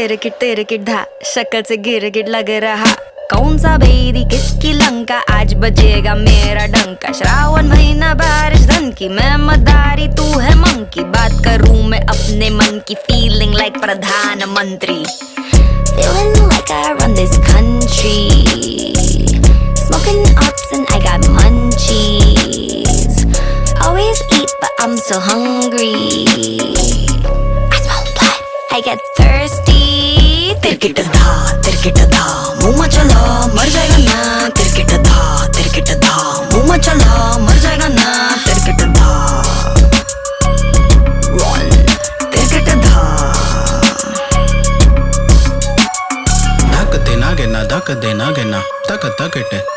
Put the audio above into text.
तेरे किट धा शक्ल से गिर लग रहा। कौन सा बेरी किसकी लंका, आज बजेगा मेरा डंका। श्रावण महीना बारिश धन की, मैं मदारी तू है मंकी। बात करूं मैं अपने मन की, फीलिंग लाइक प्रधानमंत्री। Feeling like I run this country, smoking ups and I got munchies. Always eat but I'm so hungry, I smell blood, I get thirsty. तिरकिट धा मुँह में चला मर जाएगा ना। तिरकिट धा मुँह में चला मर जाएगा ना। तिरकिट धा रन तिरकिट धा। धक देना गिना तक तक